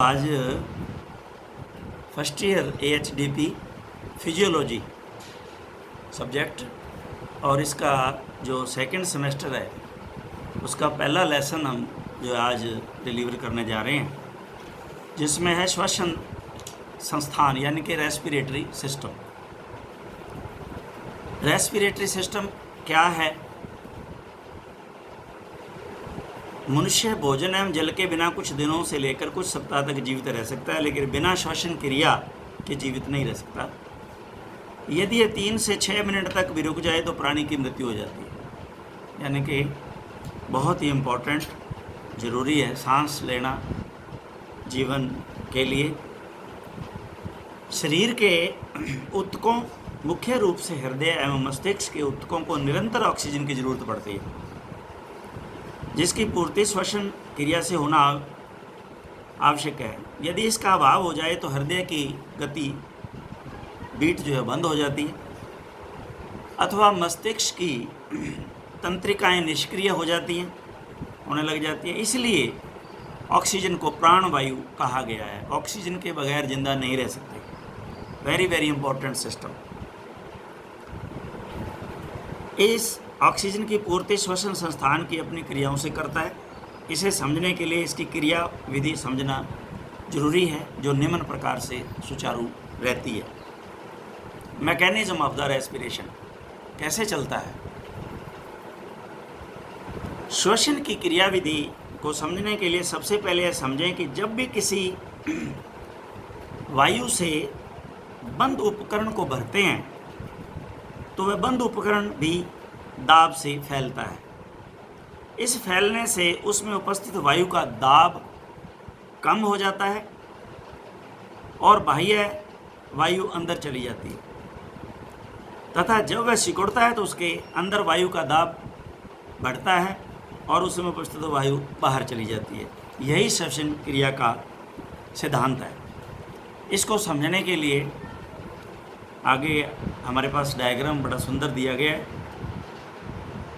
आज first year AHDP physiology subject और इसका जो सेकंड सेमेस्टर है उसका पहला लेसन हम जो आज डिलीवर करने जा रहे हैं, जिसमें है श्वसन संस्थान यानी कि रेस्पिरेटरी सिस्टम। रेस्पिरेटरी सिस्टम क्या है? मनुष्य भोजन एवं जल के बिना कुछ दिनों से लेकर कुछ सप्ताह तक जीवित रह सकता है, लेकिन बिना श्वसन क्रिया के जीवित नहीं रह सकता। यदि ये 3 से 6 मिनट तक भी रुक जाए तो प्राणी की मृत्यु हो जाती है। यानी कि बहुत ही इम्पोर्टेंट, ज़रूरी है सांस लेना जीवन के लिए। शरीर के ऊतकों, मुख्य रूप से हृदय एवं मस्तिष्क के ऊतकों को निरंतर ऑक्सीजन की ज़रूरत पड़ती है, जिसकी पूर्ति श्वसन क्रिया से होना आवश्यक है। यदि इसका अभाव हो जाए तो हृदय की गति, बीट जो है बंद हो जाती है, अथवा मस्तिष्क की तंत्रिकाएं निष्क्रिय हो जाती हैं, होने लग जाती हैं। इसलिए ऑक्सीजन को प्राणवायु कहा गया है। ऑक्सीजन के बगैर जिंदा नहीं रह सकते। Very very important system. इस ऑक्सीजन की पूर्ति श्वसन संस्थान की अपनी क्रियाओं से करता है। इसे समझने के लिए इसकी क्रिया विधि समझना जरूरी है, जो निम्न प्रकार से सुचारू रहती है। मैकेनिज्म ऑफ द रेस्पिरेशन, कैसे चलता है। श्वसन की क्रिया विधि को समझने के लिए सबसे पहले यह समझें कि जब भी किसी वायु से बंद उपकरण को भरते हैं तो वह बंद उपकरण भी दाब से फैलता है। इस फैलने से उसमें उपस्थित वायु का दाब कम हो जाता है और बाह्य वायु अंदर चली जाती है, तथा जब वह सिकुड़ता है तो उसके अंदर वायु का दाब बढ़ता है और उसमें उपस्थित वायु बाहर चली जाती है। यही श्वसन क्रिया का सिद्धांत है। इसको समझने के लिए आगे हमारे पास डायग्राम बड़ा सुंदर दिया गया है।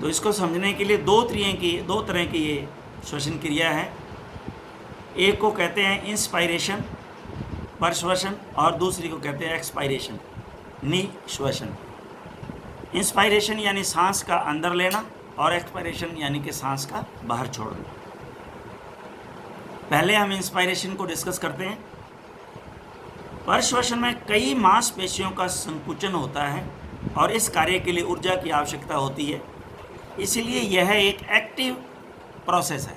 तो इसको समझने के लिए दो तरह की ये श्वसन क्रिया है। एक को कहते हैं इंस्पायरेशन, प्रश्वसन, और दूसरी को कहते हैं एक्सपायरेशन, निश्वसन। इंस्पायरेशन यानी सांस का अंदर लेना और एक्सपायरेशन यानी कि सांस का बाहर छोड़ना। पहले हम इंस्पायरेशन को डिस्कस करते हैं। प्रश्वसन में कई मांसपेशियों का संकुचन होता है और इस कार्य के लिए ऊर्जा की आवश्यकता होती है, इसलिए यह एक एक्टिव प्रोसेस है।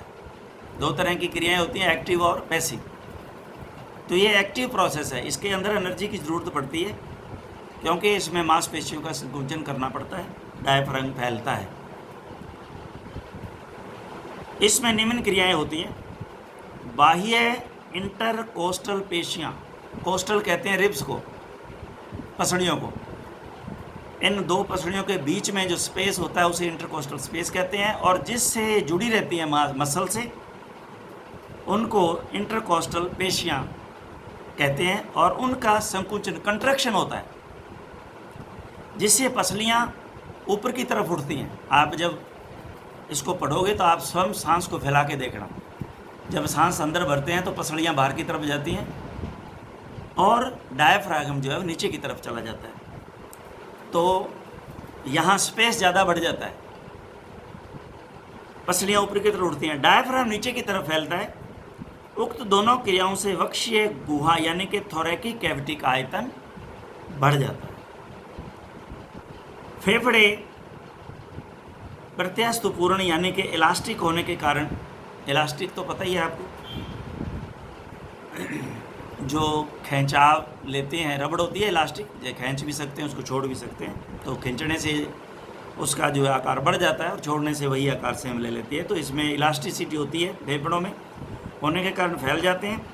दो तरह की क्रियाएं होती हैं, एक्टिव और पैसिव। तो ये एक्टिव प्रोसेस है, इसके अंदर एनर्जी की ज़रूरत पड़ती है क्योंकि इसमें मांसपेशियों का संकुचन करना पड़ता है, डायफ्राम फैलता है। इसमें निम्न क्रियाएं होती हैं। बाह्य इंटरकोस्टल पेशियाँ, कोस्टल कहते हैं रिब्स को, पसलियों को। इन दो पसलियों के बीच में जो स्पेस होता है उसे इंटरकोस्टल स्पेस कहते हैं, और जिससे जुड़ी रहती है मसल से, उनको इंटरकोस्टल पेशियाँ कहते हैं। और उनका संकुचन, कंट्रैक्शन होता है, जिससे पसलियाँ ऊपर की तरफ उठती हैं। आप जब इसको पढ़ोगे तो आप स्वयं सांस को फैला के देखना। जब सांस अंदर भरते हैं तो पसलियाँ बाहर की तरफ जाती हैं और डायफ्राम जो है वो नीचे की तरफ चला जाता है, तो यहाँ स्पेस ज़्यादा बढ़ जाता है, पसलियाँ ऊपर की तरफ उठती हैं, डायफ्राम नीचे की तरफ फैलता है। उक्त दोनों क्रियाओं से वक्षीय गुहा यानी कि थोरैकिक कैविटी का आयतन बढ़ जाता है। फेफड़े प्रत्यास्थपूर्ण यानी कि इलास्टिक होने के कारण, इलास्टिक तो पता ही है आपको, जो खिंचाव लेते हैं, रबड़ होती है इलास्टिक, जो खींच भी सकते हैं, उसको छोड़ भी सकते हैं। तो खींचने से उसका जो है आकार बढ़ जाता है और छोड़ने से वही आकार सेम ले लेती है। तो इसमें इलास्टिसिटी होती है, फेफड़ों में होने के कारण फैल जाते हैं,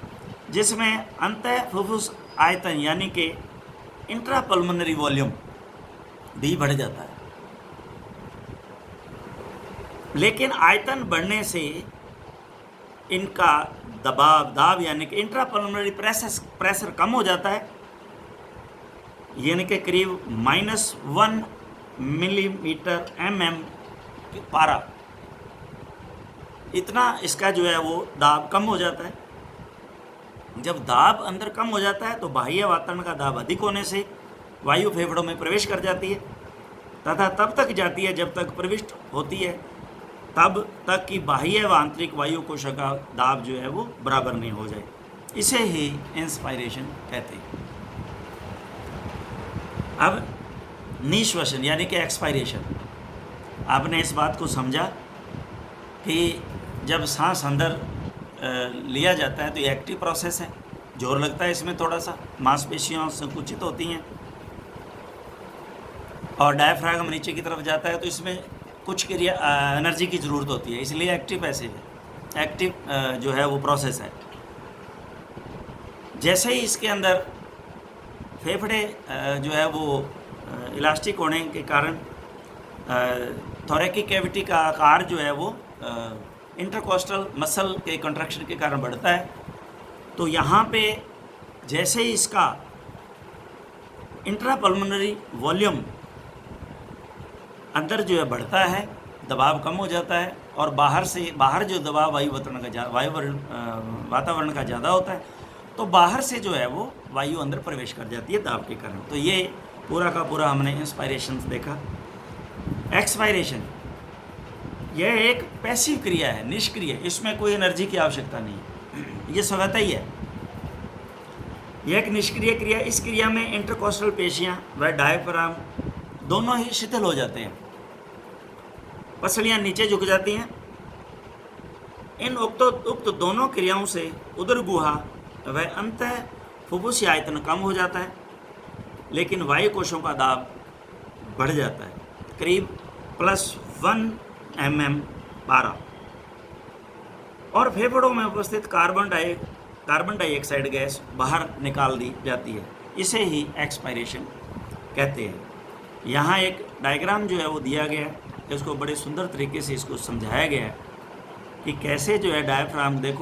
जिसमें अंतः फुफ्फुस आयतन यानी कि इंट्रापल्मोनरी वॉल्यूम भी बढ़ जाता है। लेकिन आयतन बढ़ने से इनका दाब यानी कि इंट्रापल्मोनरी प्रेशर कम हो जाता है, यानी कि करीब -1 मिलीमीटर mm पारा इतना इसका जो है वो दाब कम हो जाता है। जब दाब अंदर कम हो जाता है तो बाह्य वातावरण का दाब अधिक होने से वायु फेफड़ों में प्रवेश कर जाती है तथा तब तक जाती है जब तक प्रविष्ट होती है, तब तक कि बाह्य व आंतरिक वायु कोशों का दाब जो है वो बराबर नहीं हो जाए। इसे ही इंस्पायरेशन कहते हैं। अब निश्वसन यानी कि एक्सपायरेशन, आपने इस बात को समझा कि जब सांस अंदर लिया जाता है तो ये एक्टिव प्रोसेस है, जोर लगता है इसमें, थोड़ा सा मांसपेशियाँ संकुचित होती हैं और डायफ्रागम नीचे की तरफ जाता है तो इसमें कुछ क्रिया एनर्जी की ज़रूरत होती है, इसलिए एक्टिव पैसिव है, एक्टिव जो है वो प्रोसेस है। जैसे ही इसके अंदर फेफड़े जो है वो इलास्टिक होने के कारण थोरैकिक कैविटी का आकार जो है वो इंटरकोस्टल मसल के कंट्रैक्शन के कारण बढ़ता है, तो यहाँ पे जैसे ही इसका इंट्रापल्मोनरी वॉल्यूम अंदर जो है बढ़ता है, दबाव कम हो जाता है और बाहर जो दबाव वातावरण का ज़्यादा होता है तो बाहर से जो है वो वायु अंदर प्रवेश कर जाती है दाब के कारण। तो ये पूरा का पूरा हमने इंस्पायरेशन देखा। एक्सपायरेशन यह एक पैसिव क्रिया है, निष्क्रिय, इसमें कोई एनर्जी की आवश्यकता नहीं है, ये स्वतः ही है। यह एक निष्क्रिय क्रिया, इस क्रिया में इंटरकोस्टल पेशियाँ व डायफ्राम दोनों ही शिथिल हो जाते हैं, पसलियाँ नीचे झुक जाती हैं। इन उक्त दोनों क्रियाओं से उदर गुहा व अंतः फुफ्फुसी आयतन कम हो जाता है, लेकिन वायु कोशों का दाब बढ़ जाता है, करीब +1 mm 12, और फेफड़ों में उपस्थित कार्बन डाइऑक्साइड गैस बाहर निकाल दी जाती है। इसे ही एक्सपायरेशन कहते हैं। यहाँ एक डायग्राम जो है वो दिया गया है, इसको बड़े सुंदर तरीके से इसको समझाया गया है कि कैसे जो है डायफ्राम, देखो